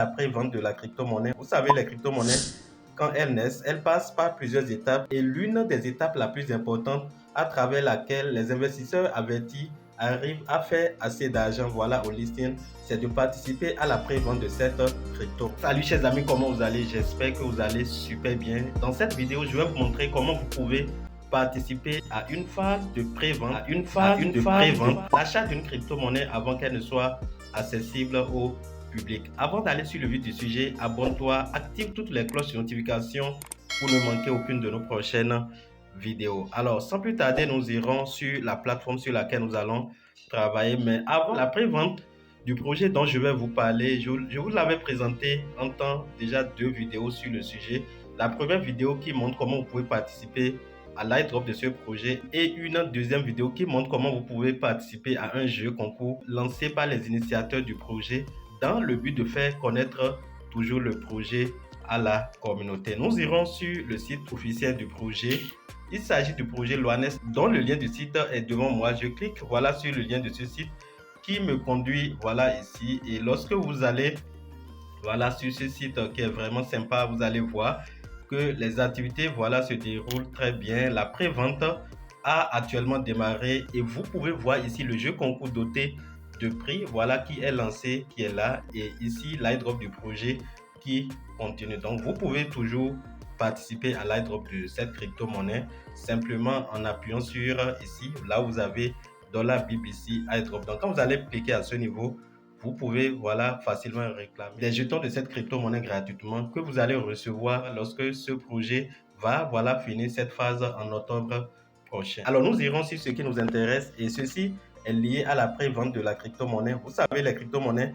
la pré-vente de la crypto-monnaie. Vous savez, les crypto-monnaies, quand elles naissent, elles passent par plusieurs étapes et l'une des étapes la plus importante à travers laquelle les investisseurs avertis arrivent à faire assez d'argent, voilà, au listing, c'est de participer à la pré-vente de cette crypto. Salut chers amis, comment vous allez? J'espère que vous allez super bien. Dans cette vidéo, je vais vous montrer comment vous pouvez participer à une phase de pré-vente, l'achat d'une crypto-monnaie avant qu'elle ne soit accessible au public. Avant d'aller sur le vif du sujet, abonne-toi, active toutes les cloches de notification pour ne manquer aucune de nos prochaines vidéos. Alors, sans plus tarder, nous irons sur la plateforme sur laquelle nous allons travailler. Mais avant la pré-vente du projet dont je vais vous parler, je vous l'avais présenté en temps déjà 2 vidéos sur le sujet. La première vidéo qui montre comment vous pouvez participer à l'airdrop de ce projet et une deuxième vidéo qui montre comment vous pouvez participer à un jeu concours lancé par les initiateurs du projet dans le but de faire connaître toujours le projet à la communauté. Nous irons sur le site officiel du projet. Il s'agit du projet Loanes dont le lien du site est devant moi. Je clique voilà sur le lien de ce site qui me conduit voilà ici et lorsque vous allez voilà sur ce site qui est vraiment sympa, vous allez voir que les activités voilà se déroulent très bien. La pré-vente a actuellement démarré et vous pouvez voir ici le jeu concours doté de prix voilà qui est lancé, qui est là, et ici l'airdrop du projet qui continue. Donc vous pouvez toujours participer à l'airdrop de cette crypto-monnaie simplement en appuyant sur ici, là vous avez $BBC airdrop. Donc quand vous allez cliquer à ce niveau, vous pouvez voilà facilement réclamer des jetons de cette crypto-monnaie gratuitement que vous allez recevoir lorsque ce projet va voilà finir cette phase en octobre prochain. Alors nous irons sur ce qui nous intéresse et ceci est lié à la pré-vente de la crypto-monnaie. Vous savez, les crypto-monnaies,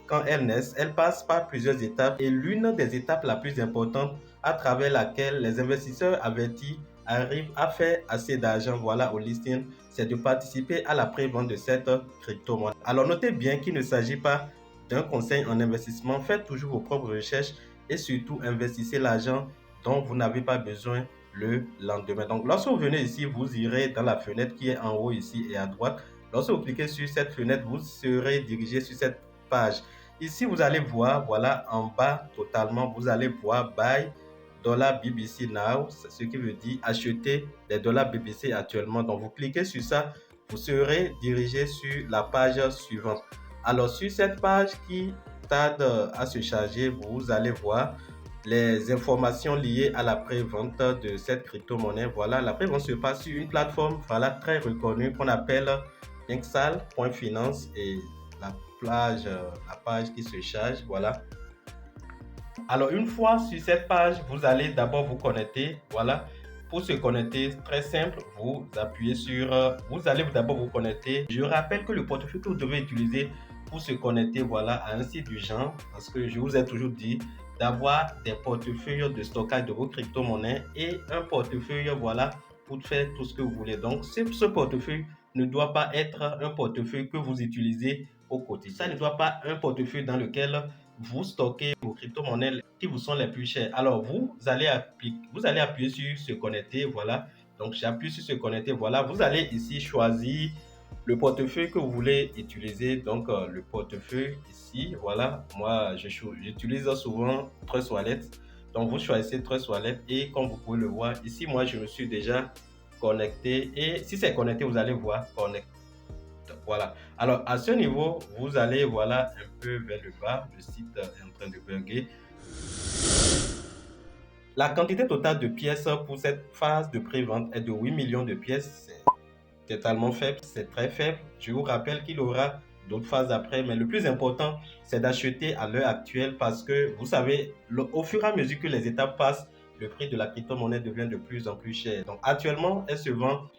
quand elles naissent, elles passent par plusieurs étapes et l'une des étapes la plus importante à travers laquelle les investisseurs avertis arrivent à faire assez d'argent voilà au listing, c'est de participer à la pré-vente de cette crypto-monnaie. Alors notez bien qu'il ne s'agit pas d'un conseil en investissement. Faites toujours vos propres recherches et surtout investissez l'argent dont vous n'avez pas besoin le lendemain. Donc lorsque vous venez ici, vous irez dans la fenêtre qui est en haut ici et à droite. Lorsque vous cliquez sur cette fenêtre, vous serez dirigé sur cette page. Ici, vous allez voir, voilà, en bas totalement, vous allez voir Buy $BBC Now, ce qui veut dire acheter des $BBC actuellement. Donc, vous cliquez sur ça, vous serez dirigé sur la page suivante. Alors, sur cette page qui tarde à se charger, vous allez voir les informations liées à la pré-vente de cette crypto-monnaie. Voilà, la pré-vente se passe sur une plateforme voilà, très reconnue qu'on appelle Inksal.finance et la page qui se charge, voilà. Alors une fois sur cette page, vous allez d'abord vous connecter, voilà. Pour se connecter, très simple, vous appuyez sur, vous allez d'abord vous connecter. Je rappelle que le portefeuille que vous devez utiliser pour se connecter, voilà, à un site du genre, parce que je vous ai toujours dit d'avoir des portefeuilles de stockage de vos crypto-monnaies et un portefeuille, voilà, pour faire tout ce que vous voulez. Donc, ce portefeuille ne doit pas être un portefeuille que vous utilisez au quotidien. Ça ne doit pas être un portefeuille dans lequel vous stockez vos crypto-monnaies qui vous sont les plus chères. Alors, vous allez appuyer sur se connecter, voilà. Donc, j'appuie sur se connecter, voilà. Vous allez ici choisir le portefeuille que vous voulez utiliser. Donc, le portefeuille ici, voilà. Moi, j'utilise souvent Trust Wallet. Donc, vous choisissez Trust Wallet et comme vous pouvez le voir, ici, moi, je me suis déjà connecté. Et si c'est connecté, vous allez voir connecté. Voilà. Alors, à ce niveau, vous allez voilà un peu vers le bas. Le site est en train de bugger. La quantité totale de pièces pour cette phase de pré-vente est de 8 millions de pièces. C'est totalement faible, c'est très faible. Je vous rappelle qu'il y aura d'autres phases après, mais le plus important, c'est d'acheter à l'heure actuelle parce que, vous savez, au fur et à mesure que les étapes passent, le prix de la crypto-monnaie devient de plus en plus cher. Donc actuellement, elle se vend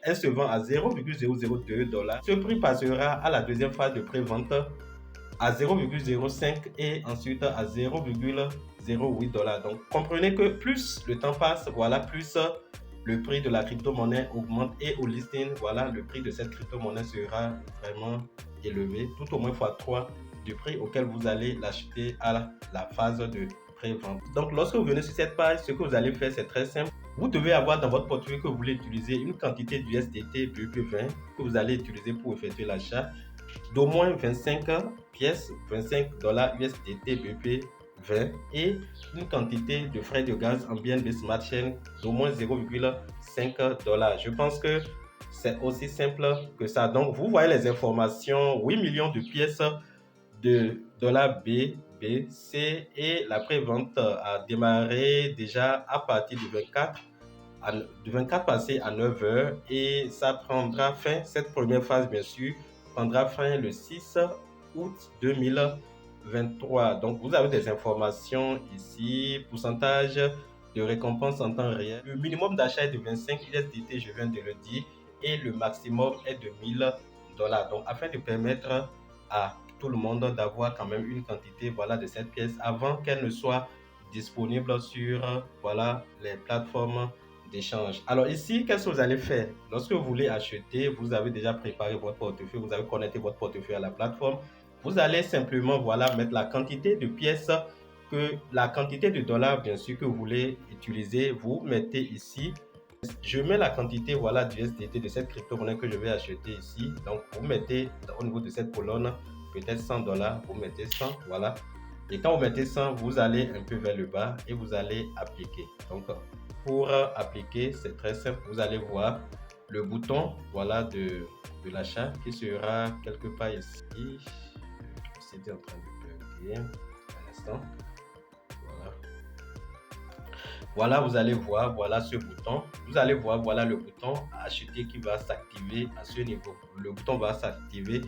à 0,002 $. Ce prix passera à la deuxième phase de pré-vente à 0,05 et ensuite à 0,08 $. Donc comprenez que plus le temps passe, voilà, plus le prix de la crypto-monnaie augmente et au listing, voilà, le prix de cette crypto-monnaie sera vraiment élevé, tout au moins x3 du prix auquel vous allez l'acheter à la phase de pré-vente. Donc, lorsque vous venez sur cette page, ce que vous allez faire, c'est très simple. Vous devez avoir dans votre portefeuille que vous voulez utiliser une quantité d'USDT BEP20 que vous allez utiliser pour effectuer l'achat d'au moins 25 pièces, 25 $ USDT BEP 20 et une quantité de frais de gaz en BNB Smart Chain d'au moins 0,5 $. Je pense que c'est aussi simple que ça. Donc, vous voyez les informations, 8 millions de pièces de $BBC et la prévente a démarré déjà à partir du 24 passé à 9 heures et ça prendra fin, cette première phase bien sûr, prendra fin le 6 août 2023. Donc vous avez des informations ici, pourcentage de récompense en temps réel. Le minimum d'achat est de 25 USDT, je viens de le dire, et le maximum est de $1000. Donc afin de permettre à tout le monde d'avoir quand même une quantité voilà, de cette pièce avant qu'elle ne soit disponible sur voilà, les plateformes d'échange. Alors ici, qu'est-ce que vous allez faire? Lorsque vous voulez acheter, vous avez déjà préparé votre portefeuille, vous avez connecté votre portefeuille à la plateforme. Vous allez simplement voilà, mettre la quantité de pièces, la quantité de dollars bien sûr que vous voulez utiliser. Vous mettez ici. Je mets la quantité voilà, du USDT de cette crypto-monnaie que je vais acheter ici. Donc vous mettez au niveau de cette colonne peut-être $100, vous mettez 100, voilà. Et quand vous mettez 100, vous allez un peu vers le bas et vous allez appliquer. Donc, pour appliquer, c'est très simple. Vous allez voir le bouton voilà, de l'achat qui sera quelque part ici. C'était en train de bugger un instant. Voilà. Voilà, vous allez voir, voilà ce bouton. Vous allez voir, voilà le bouton acheter qui va s'activer à ce niveau. Le bouton va s'activer.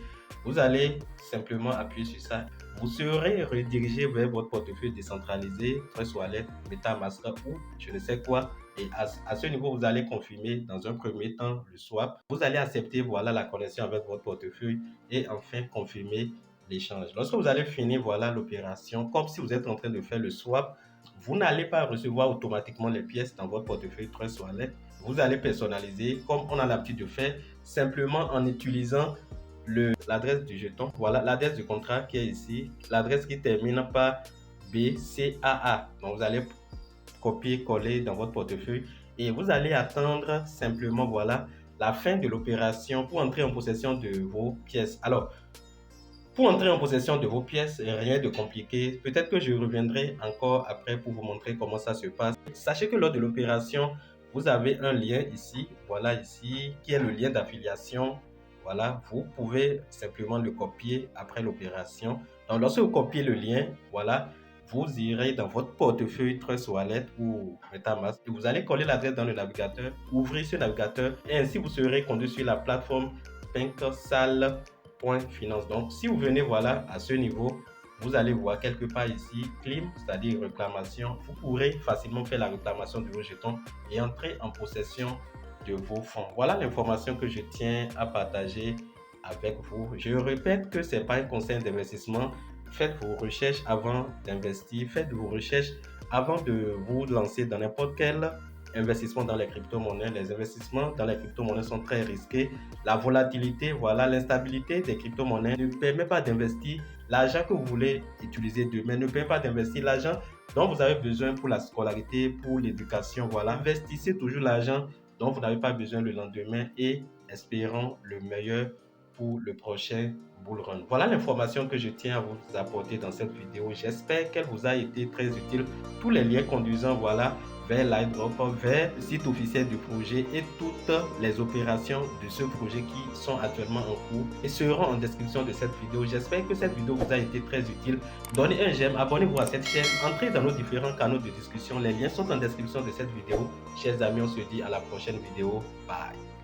Vous allez simplement appuyer sur ça. Vous serez redirigé vers votre portefeuille décentralisé, Trust Wallet, MetaMask ou je ne sais quoi. Et à ce niveau, vous allez confirmer dans un premier temps le swap. Vous allez accepter voilà, la connexion avec votre portefeuille et enfin confirmer l'échange. Lorsque vous allez finir voilà, l'opération, comme si vous êtes en train de faire le swap, vous n'allez pas recevoir automatiquement les pièces dans votre portefeuille Trust Wallet. Vous allez personnaliser comme on a l'habitude de faire, simplement en utilisant l'adresse du jeton. Voilà l'adresse du contrat qui est ici, l'adresse qui termine par BCAA. Donc vous allez copier-coller dans votre portefeuille et vous allez attendre simplement voilà la fin de l'opération pour entrer en possession de vos pièces. Alors, pour entrer en possession de vos pièces, rien de compliqué. Peut-être que je reviendrai encore après pour vous montrer comment ça se passe. Sachez que lors de l'opération, vous avez un lien ici, voilà ici, qui est le lien d'affiliation. Voilà, vous pouvez simplement le copier après l'opération. Donc, lorsque vous copiez le lien, voilà, vous irez dans votre portefeuille Trust Wallet ou MetaMask et vous allez coller l'adresse dans le navigateur, ouvrir ce navigateur et ainsi vous serez conduit sur la plateforme PinkSal.finance. Donc, si vous venez voilà à ce niveau, vous allez voir quelque part ici, claim, c'est-à-dire réclamation. Vous pourrez facilement faire la réclamation de vos jetons et entrer en possession de vos fonds. Voilà l'information que je tiens à partager avec vous. Je répète que ce n'est pas un conseil d'investissement. Faites vos recherches avant d'investir. Faites vos recherches avant de vous lancer dans n'importe quel investissement dans les crypto-monnaies. Les investissements dans les crypto-monnaies sont très risqués. La volatilité, voilà, l'instabilité des crypto-monnaies ne permet pas d'investir l'argent que vous voulez utiliser demain, ne permet pas d'investir l'argent dont vous avez besoin pour la scolarité, pour l'éducation. Voilà, investissez toujours l'argent dont vous n'avez pas besoin le lendemain et espérons le meilleur pour le prochain bull run. Voilà l'information que je tiens à vous apporter dans cette vidéo. J'espère qu'elle vous a été très utile. Tous les liens conduisant voilà, vers l'airdrop, vers le site officiel du projet et toutes les opérations de ce projet qui sont actuellement en cours et seront en description de cette vidéo. J'espère que cette vidéo vous a été très utile. Donnez un j'aime, abonnez-vous à cette chaîne, entrez dans nos différents canaux de discussion. Les liens sont en description de cette vidéo. Chers amis, on se dit à la prochaine vidéo. Bye.